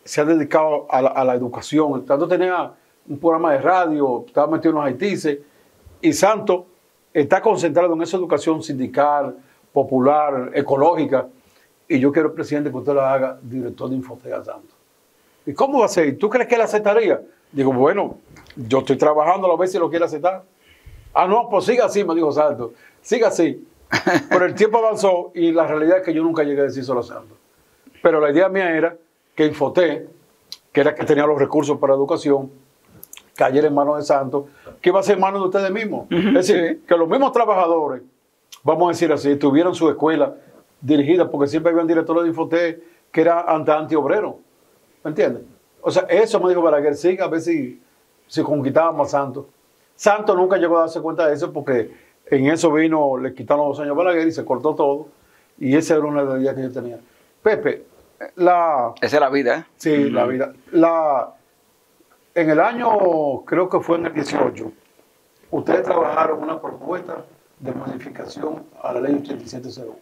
se ha dedicado a la educación. Tanto tenía un programa de radio, estaba metido en los haitises, y Santos está concentrado en esa educación sindical, popular, ecológica, y yo quiero, presidente, que usted lo haga director de Infotea Santos. ¿Y cómo va a ser? ¿Tú crees que él aceptaría? Digo, bueno, yo estoy trabajando a ver si lo quiere aceptar. Ah, no, pues siga así, me dijo Santos, siga así. Pero el tiempo avanzó y la realidad es que yo nunca llegué a decir solo a Santos. Pero la idea mía era que Infotec, que era que tenía los recursos para educación, cayera en manos de Santos, que iba a ser en manos de ustedes mismos. Es decir, que los mismos trabajadores, vamos a decir así, tuvieran su escuela dirigida, porque siempre había un director de Infotec que era antiobrero. ¿Me entiendes? O sea, eso me dijo Balaguer, sí, a ver si conquistábamos a Santos. Santos nunca llegó a darse cuenta de eso porque en eso vino, le quitaron 2 años a Balaguer y se cortó todo. Y esa era una de las ideas que yo tenía. Pepe, esa es la vida, ¿eh? Sí, la vida. En el año, creo que fue en el 18, ustedes trabajaron una propuesta de modificación a la ley 8701.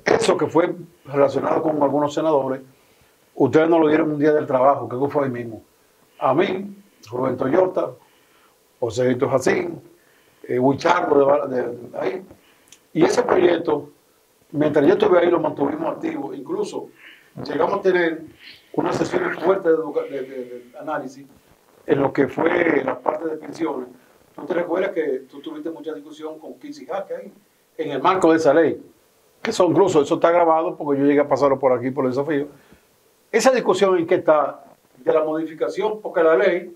Eso que fue relacionado con algunos senadores, ustedes nos lo dieron un día del trabajo, que fue ahí mismo. A mí, Rubén Toyota, José Hito Jacín, Huichardo de ahí. Y ese proyecto, mientras yo estuve ahí, lo mantuvimos activo. Incluso llegamos a tener unas sesiones fuertes de análisis en lo que fue la parte de pensiones. ¿Tú te recuerdas que tú tuviste mucha discusión con Kissy Jaque ahí, en el marco de esa ley? Que incluso eso está grabado porque yo llegué a pasarlo por aquí, por el desafío. Esa discusión en que está de la modificación, porque la ley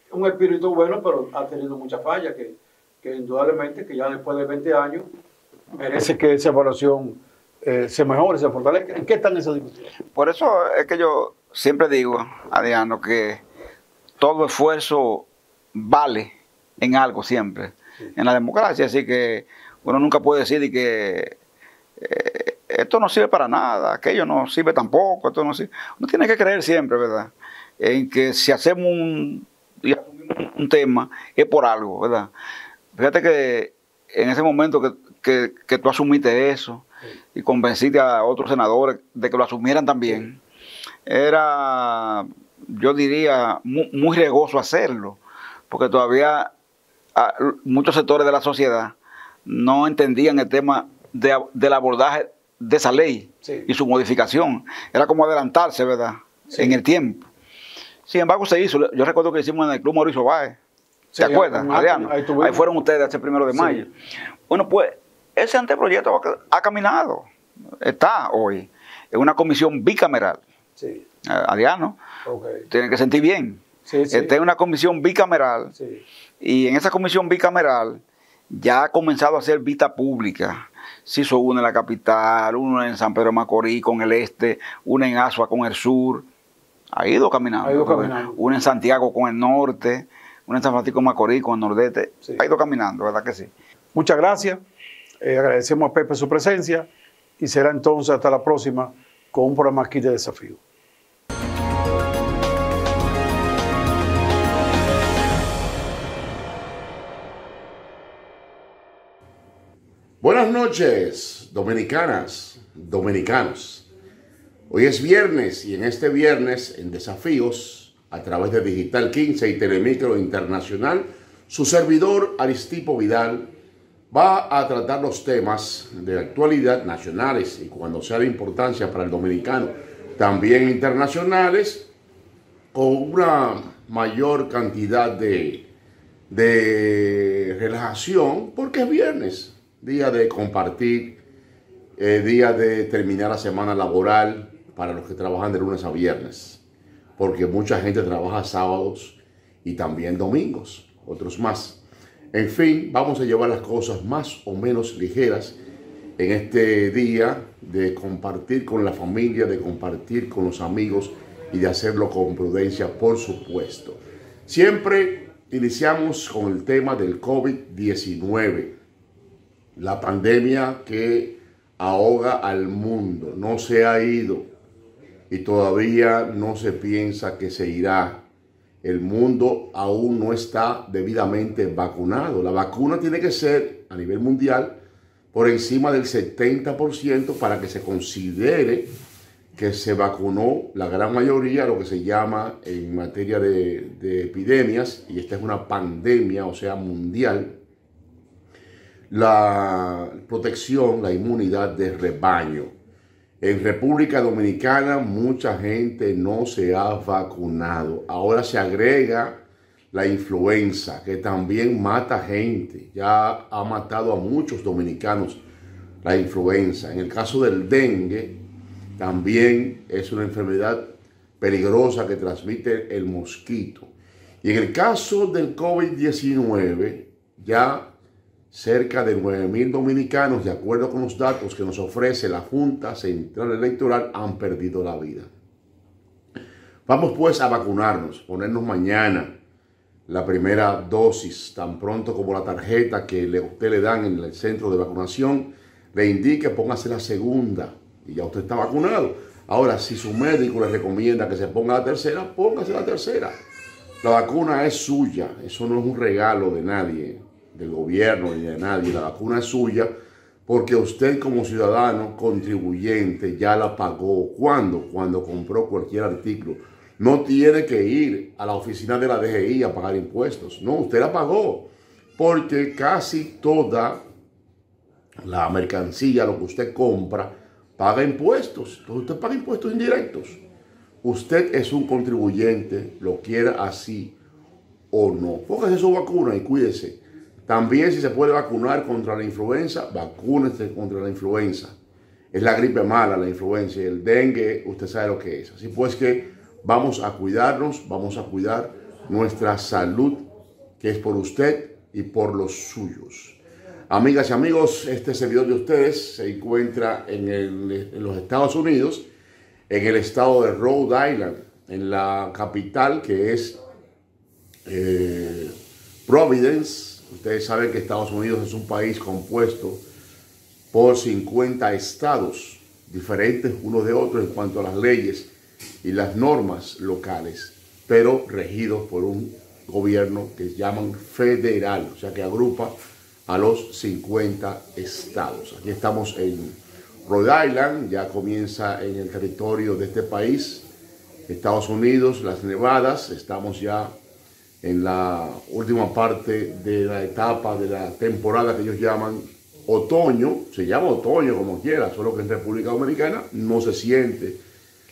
es un espíritu bueno, pero ha tenido muchas fallas que indudablemente que ya después de 20 años merece que esa evaluación se mejore, se fortalezca. ¿En qué están esas discusiones? Por eso es que yo siempre digo, Adriano, que todo esfuerzo vale en algo siempre, sí, en la democracia. Así que uno nunca puede decir que esto no sirve para nada, aquello no sirve tampoco, esto no sirve. Uno tiene que creer siempre, ¿verdad?, en que si hacemos un tema es por algo, ¿verdad? Fíjate que en ese momento que tú asumiste eso, sí, y convenciste a otros senadores de que lo asumieran también, era, yo diría, muy riesgoso hacerlo, porque todavía muchos sectores de la sociedad no entendían el tema del abordaje de esa ley, sí, y su modificación. Era como adelantarse, ¿verdad?, sí, en el tiempo. Sin embargo, se hizo. Yo recuerdo que hicimos en el Club Mauricio Báez. ¿Te acuerdas, Adriano? Ahí fueron ustedes ese 1 de mayo. Sí. Bueno, pues ese anteproyecto ha caminado. Está hoy en una comisión bicameral. Sí. Adriano, okay, tiene que sentir bien. Sí, sí. Está en una comisión bicameral. Sí. Y en esa comisión bicameral ya ha comenzado a hacer vista pública. Se hizo una en la capital, una en San Pedro de Macorís con el este, una en Asua con el sur. Ha ido caminando. Ha ido caminando. Una en Santiago con el norte, una en San Francisco de Macorís con el nordeste. Sí. Ha ido caminando, ¿verdad que sí? Muchas gracias. Agradecemos a Pepe su presencia y será entonces hasta la próxima con un programa aquí de Desafío. Buenas noches, dominicanas, dominicanos. Hoy es viernes y en este viernes, en Desafíos, a través de Digital 15 y Telemicro Internacional. Su servidor, Aristipo Vidal, va a tratar los temas de actualidad nacionales y, cuando sea de importancia para el dominicano, también internacionales, con una mayor cantidad de relajación, porque es viernes, día de compartir, día de terminar la semana laboral para los que trabajan de lunes a viernes, porque mucha gente trabaja sábados y también domingos, otros más. En fin, vamos a llevar las cosas más o menos ligeras en este día de compartir con la familia, de compartir con los amigos y de hacerlo con prudencia, por supuesto. Siempre iniciamos con el tema del COVID-19, la pandemia que ahoga al mundo, no se ha ido y todavía no se piensa que se irá. El mundo aún no está debidamente vacunado. La vacuna tiene que ser, a nivel mundial, por encima del 70% para que se considere que se vacunó la gran mayoría, lo que se llama en materia de epidemias, y esta es una pandemia, o sea, mundial, la protección, la inmunidad de rebaño. En República Dominicana mucha gente no se ha vacunado. Ahora se agrega la influenza, que también mata gente. Ya ha matado a muchos dominicanos la influenza. En el caso del dengue, también es una enfermedad peligrosa que transmite el mosquito. Y en el caso del COVID-19, ya cerca de 9.000 dominicanos, de acuerdo con los datos que nos ofrece la Junta Central Electoral, han perdido la vida. Vamos pues a vacunarnos, ponernos mañana la primera dosis, tan pronto como la tarjeta que usted le dan en el centro de vacunación le indique, póngase la segunda y ya usted está vacunado. Ahora, si su médico le recomienda que se ponga la tercera, póngase la tercera. La vacuna es suya, eso no es un regalo de nadie, del gobierno ni de nadie. La vacuna es suya porque usted, como ciudadano contribuyente, ya la pagó. ¿Cuándo? Cuando compró cualquier artículo. No tiene que ir a la oficina de la DGI a pagar impuestos. No, usted la pagó, porque casi toda la mercancía, lo que usted compra, paga impuestos. Entonces usted paga impuestos indirectos. Usted es un contribuyente, lo quiera así o no. Póngase su vacuna y cuídese. También, si se puede vacunar contra la influenza, vacúnese contra la influenza. Es la gripe mala, la influenza, y el dengue, usted sabe lo que es. Así pues que vamos a cuidarnos, vamos a cuidar nuestra salud, que es por usted y por los suyos. Amigas y amigos, este servidor de ustedes se encuentra en los Estados Unidos, en el estado de Rhode Island, en la capital, que es Providence. Ustedes saben que Estados Unidos es un país compuesto por 50 estados diferentes unos de otros en cuanto a las leyes y las normas locales, pero regidos por un gobierno que llaman federal, o sea que agrupa a los 50 estados. Aquí estamos en Rhode Island, ya comienza en el territorio de este país, Estados Unidos, las nevadas. Estamos ya en la última parte de la etapa de la temporada que ellos llaman otoño. Se llama otoño como quiera, solo que en República Dominicana no se siente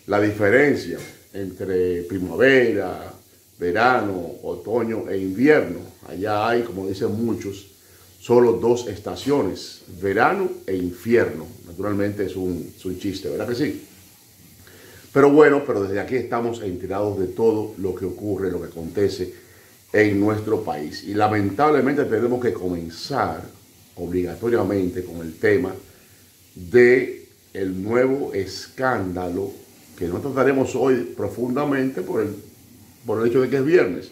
la diferencia entre primavera, verano, otoño e invierno. Allá hay, como dicen muchos, solo dos estaciones, verano e invierno. Naturalmente es un chiste, ¿verdad que sí? Pero bueno, pero desde aquí estamos enterados de todo lo que ocurre, lo que acontece en nuestro país. Y lamentablemente tenemos que comenzar obligatoriamente con el tema de el nuevo escándalo, que no trataremos hoy profundamente por el hecho de que es viernes.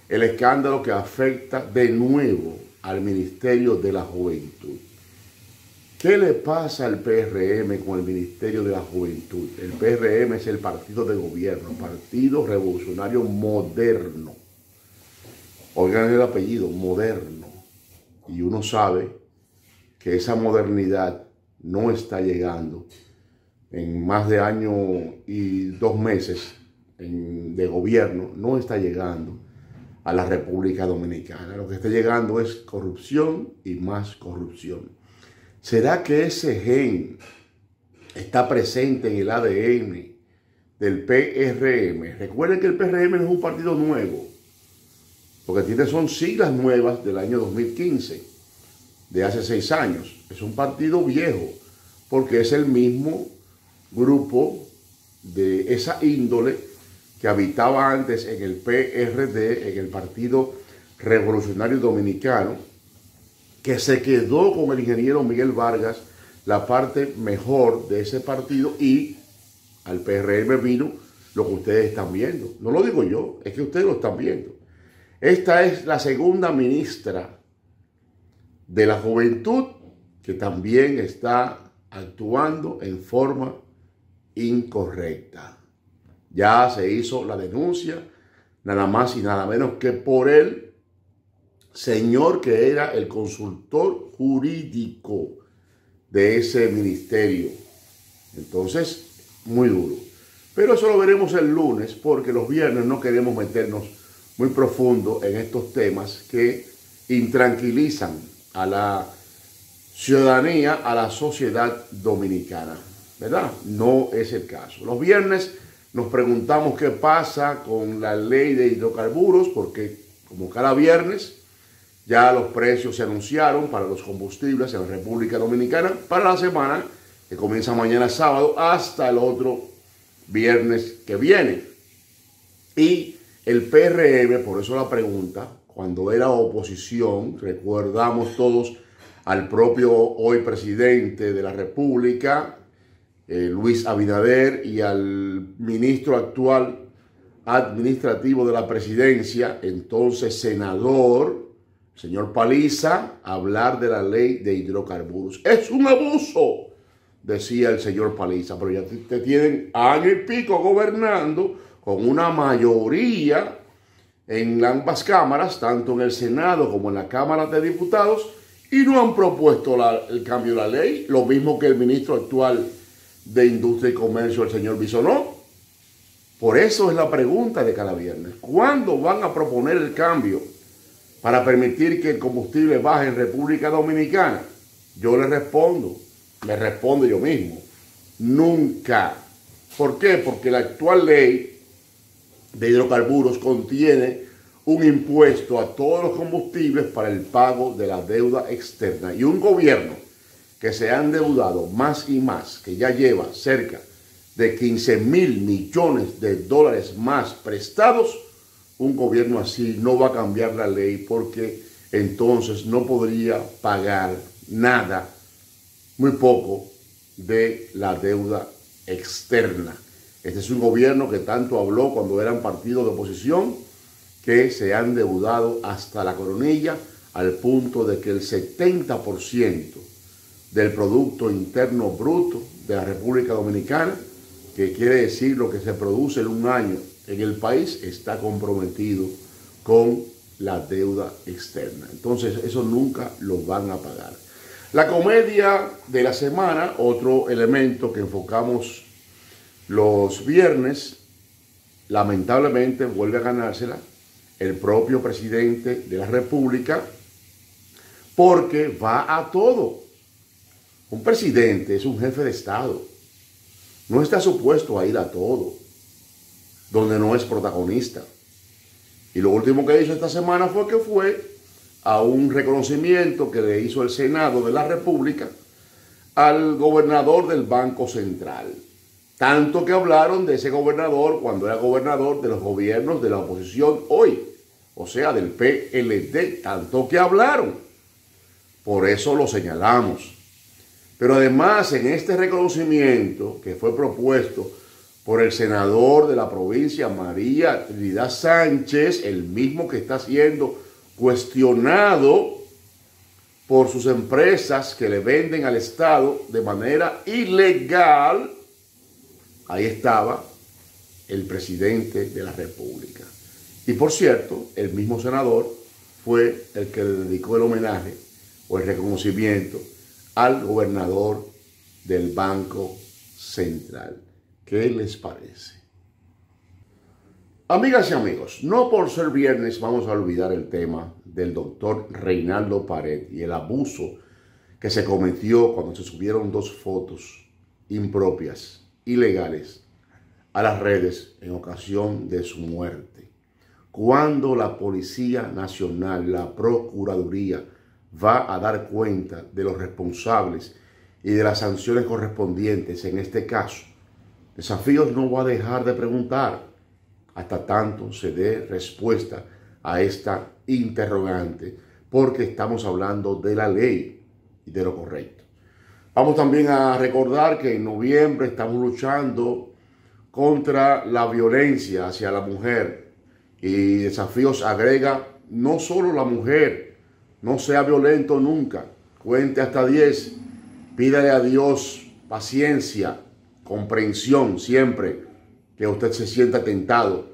El escándalo que afecta de nuevo al Ministerio de la Juventud. ¿Qué le pasa al PRM con el Ministerio de la Juventud? El PRM es el partido de gobierno, Partido Revolucionario Moderno. Oigan el apellido, moderno. Y uno sabe que esa modernidad no está llegando. En más de año y 2 meses de gobierno no está llegando a la República Dominicana. Lo que está llegando es corrupción y más corrupción. ¿Será que ese gen está presente en el ADN del PRM? Recuerden que el PRM no es un partido nuevo, porque son siglas nuevas del año 2015, de hace 6 años. Es un partido viejo, porque es el mismo grupo de esa índole que habitaba antes en el PRD, en el Partido Revolucionario Dominicano, que se quedó con el ingeniero Miguel Vargas la parte mejor de ese partido, y al PRM vino lo que ustedes están viendo. No lo digo yo, es que ustedes lo están viendo. Esta es la segunda ministra de la Juventud que también está actuando en forma incorrecta. Ya se hizo la denuncia, nada más y nada menos que por el señor que era el consultor jurídico de ese ministerio. Entonces, muy duro. Pero eso lo veremos el lunes, porque los viernes no queremos meternos muy profundo en estos temas que intranquilizan a la ciudadanía, a la sociedad dominicana, ¿verdad? No es el caso. Los viernes nos preguntamos qué pasa con la ley de hidrocarburos, porque como cada viernes ya los precios se anunciaron para los combustibles en la República Dominicana para la semana que comienza mañana sábado hasta el otro viernes que viene. Y el PRM, por eso la pregunta, cuando era oposición, recordamos todos al propio hoy presidente de la República, Luis Abinader, y al ministro actual administrativo de la presidencia, entonces senador, señor Paliza, hablar de la ley de hidrocarburos. Es un abuso, decía el señor Paliza, pero ya te tienen año y pico gobernando con una mayoría en ambas cámaras, tanto en el Senado como en la Cámara de Diputados, y no han propuesto el cambio de la ley, lo mismo que el ministro actual de Industria y Comercio, el señor Bisonó. Por eso es la pregunta de cada viernes: ¿cuándo van a proponer el cambio para permitir que el combustible baje en República Dominicana? Yo le respondo yo mismo: nunca. ¿Por qué? Porque la actual ley de hidrocarburos contiene un impuesto a todos los combustibles para el pago de la deuda externa. Y un gobierno que se ha endeudado más y más, que ya lleva cerca de 15,000 millones de dólares más prestados, un gobierno así no va a cambiar la ley, porque entonces no podría pagar nada, muy poco, de la deuda externa. Este es un gobierno que tanto habló cuando eran partidos de oposición, que se han endeudado hasta la coronilla, al punto de que el 70% del Producto Interno Bruto de la República Dominicana, que quiere decir lo que se produce en un año en el país, está comprometido con la deuda externa. Entonces, eso nunca lo van a pagar. La comedia de la semana, otro elemento que enfocamos los viernes, lamentablemente vuelve a ganársela el propio presidente de la República, porque va a todo. Un presidente es un jefe de Estado. No está supuesto a ir a todo, donde no es protagonista. Y lo último que hizo esta semana fue a un reconocimiento que le hizo el Senado de la República al gobernador del Banco Central. Tanto que hablaron de ese gobernador cuando era gobernador de los gobiernos de la oposición hoy, o sea, del PLD, tanto que hablaron. Por eso lo señalamos. Pero además, en este reconocimiento que fue propuesto por el senador de la provincia, María Trinidad Sánchez, el mismo que está siendo cuestionado por sus empresas que le venden al Estado de manera ilegal, ahí estaba el presidente de la República. Y por cierto, el mismo senador fue el que le dedicó el homenaje o el reconocimiento al gobernador del Banco Central. ¿Qué les parece? Amigas y amigos, no por ser viernes vamos a olvidar el tema del doctor Reinaldo Pared y el abuso que se cometió cuando se subieron 2 fotos impropias, ilegales, a las redes en ocasión de su muerte. Cuando la Policía Nacional, la Procuraduría, va a dar cuenta de los responsables y de las sanciones correspondientes en este caso, Desafíos no va a dejar de preguntar hasta tanto se dé respuesta a esta interrogante, porque estamos hablando de la ley y de lo correcto. Vamos también a recordar que en noviembre estamos luchando contra la violencia hacia la mujer, y Desafíos agrega: no solo la mujer, no sea violento nunca, cuente hasta 10, pídale a Dios paciencia, comprensión siempre que usted se sienta tentado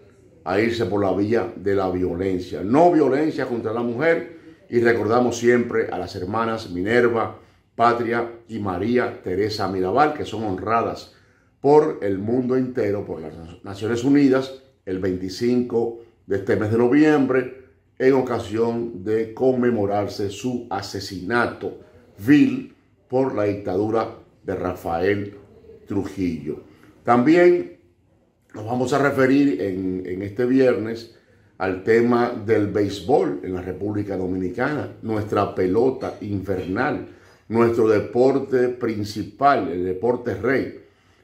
a irse por la vía de la violencia. No violencia contra la mujer, y recordamos siempre a las hermanas Minerva, Patria y María Teresa Mirabal, que son honradas por el mundo entero, por las Naciones Unidas, el 25 de este mes de noviembre, en ocasión de conmemorarse su asesinato vil por la dictadura de Rafael Trujillo. También nos vamos a referir en este viernes al tema del béisbol en la República Dominicana, nuestra pelota infernal, nuestro deporte principal, el deporte rey.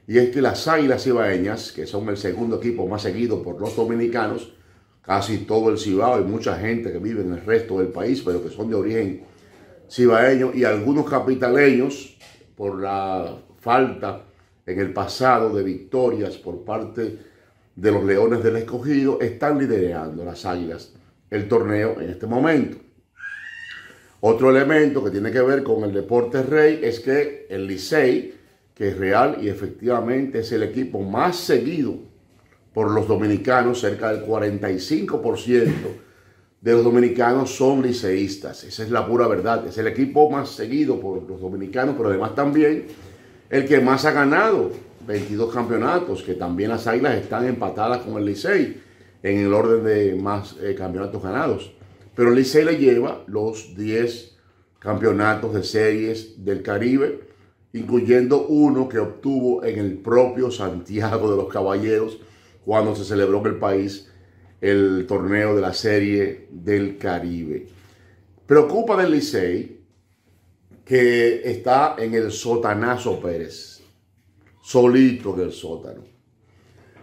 Y es que las Águilas Cibaeñas, que son el segundo equipo más seguido por los dominicanos, casi todo el Cibao y mucha gente que vive en el resto del país, pero que son de origen cibaeño, y algunos capitaleños, por la falta en el pasado de victorias por parte de los Leones del Escogido, están liderando las Águilas el torneo en este momento. Otro elemento que tiene que ver con el deporte rey es que el Licey, que es real y efectivamente es el equipo más seguido por los dominicanos, cerca del 45% de los dominicanos son liceístas. Esa es la pura verdad. Es el equipo más seguido por los dominicanos, pero además también el que más ha ganado, 22 campeonatos, que también las Águilas están empatadas con el Licey en el orden de más campeonatos ganados. Pero el Licey le lleva los 10 campeonatos de series del Caribe, incluyendo uno que obtuvo en el propio Santiago de los Caballeros, cuando se celebró en el país el torneo de la Serie del Caribe. Preocupa del Licey que está en el sotanazo Pérez, solito en el sótano.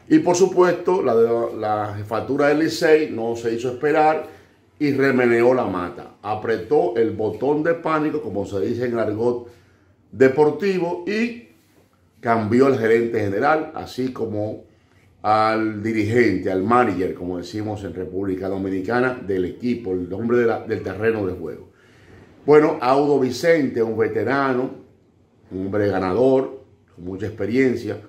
Y por supuesto, la jefatura del Licey no se hizo esperar y remeneó la mata. Apretó el botón de pánico, como se dice en el argot deportivo, y cambió al gerente general, así como al dirigente, al manager, como decimos en República Dominicana, del equipo, el nombre del terreno de juego. Bueno, Audo Vicente, un veterano, un hombre ganador, con mucha experiencia,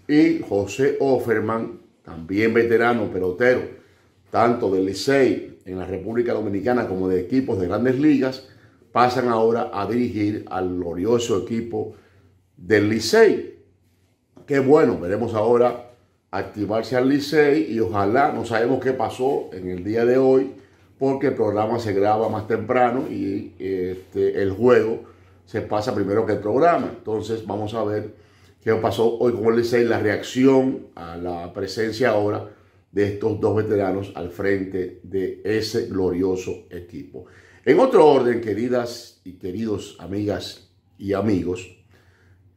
y José Offerman, también veterano, pelotero, tanto del Licey en la República Dominicana como de equipos de grandes ligas, pasan ahora a dirigir al glorioso equipo del Licey. Qué bueno, veremos ahora activarse al Licey, y ojalá, no sabemos qué pasó en el día de hoy, porque el programa se graba más temprano y el juego se pasa primero que el programa. Entonces vamos a ver qué pasó hoy con el Licey, la reacción a la presencia ahora de estos dos veteranos al frente de ese glorioso equipo. En otro orden, queridas y queridos amigas y amigos,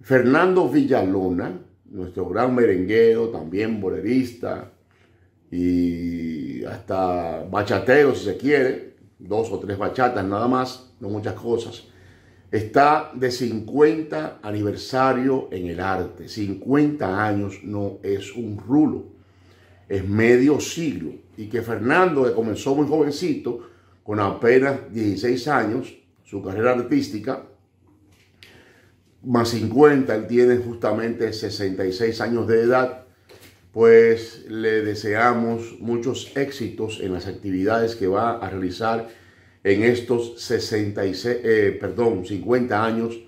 Fernando Villalona, nuestro gran merenguero, también bolerista y hasta bachatero si se quiere, 2 o 3 bachatas nada más, no muchas cosas, está de 50 aniversario en el arte. 50 años no es un rulo, es medio siglo. Y que Fernando, que comenzó muy jovencito, con apenas 16 años, su carrera artística, más 50, él tiene justamente 66 años de edad, pues le deseamos muchos éxitos en las actividades que va a realizar en estos 50 años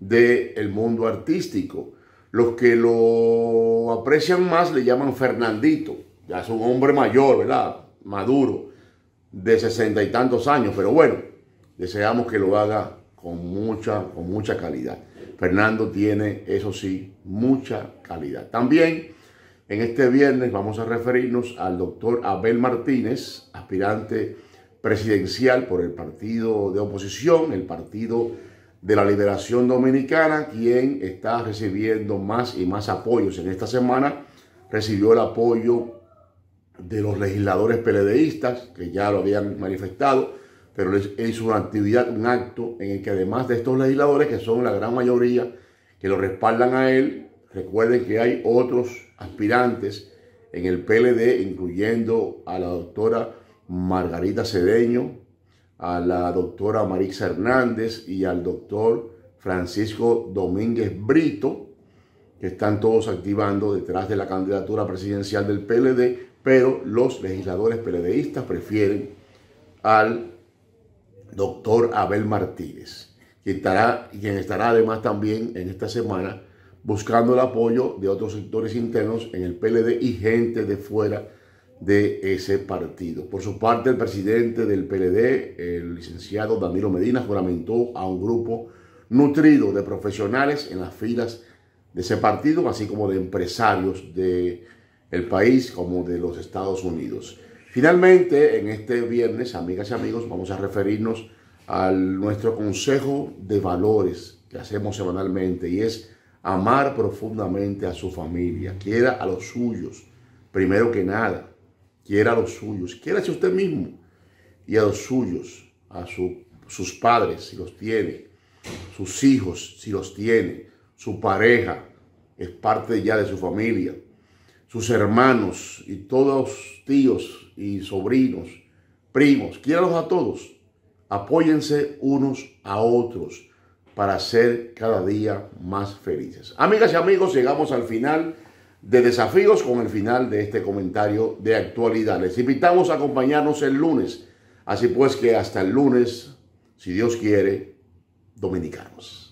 del mundo artístico. Los que lo aprecian más le llaman Fernandito, ya es un hombre mayor, ¿verdad? Maduro, de 60 y tantos años, pero bueno, deseamos que lo haga con mucha calidad. Fernando tiene, eso sí, mucha calidad. También en este viernes vamos a referirnos al doctor Abel Martínez, aspirante presidencial por el partido de oposición, el Partido de la Liberación Dominicana, quien está recibiendo más y más apoyos. En esta semana recibió el apoyo de los legisladores PLDistas, que ya lo habían manifestado, pero hizo una actividad, un acto en el que además de estos legisladores, que son la gran mayoría, que lo respaldan a él, recuerden que hay otros aspirantes en el PLD, incluyendo a la doctora Margarita Cedeño, a la doctora Marixa Hernández y al doctor Francisco Domínguez Brito, que están todos activando detrás de la candidatura presidencial del PLD, pero los legisladores PLDistas prefieren al doctor Abel Martínez, quien estará además también en esta semana buscando el apoyo de otros sectores internos en el PLD y gente de fuera de ese partido. Por su parte, el presidente del PLD, el licenciado Danilo Medina, juramentó a un grupo nutrido de profesionales en las filas de ese partido, así como de empresarios del país como de los Estados Unidos. Finalmente, en este viernes, amigas y amigos, vamos a referirnos a nuestro consejo de valores que hacemos semanalmente, y es amar profundamente a su familia. Quiera a los suyos, primero que nada. Quiera a los suyos, quiérase usted mismo y a los suyos, a sus padres si los tiene, sus hijos si los tiene, su pareja es parte ya de su familia, sus hermanos y todos tíos y sobrinos, primos, quiéralos a todos, apóyense unos a otros para ser cada día más felices. Amigas y amigos, llegamos al final de Desafíos con el final de este comentario de actualidad. Les invitamos a acompañarnos el lunes. Así pues que hasta el lunes, si Dios quiere, dominicanos.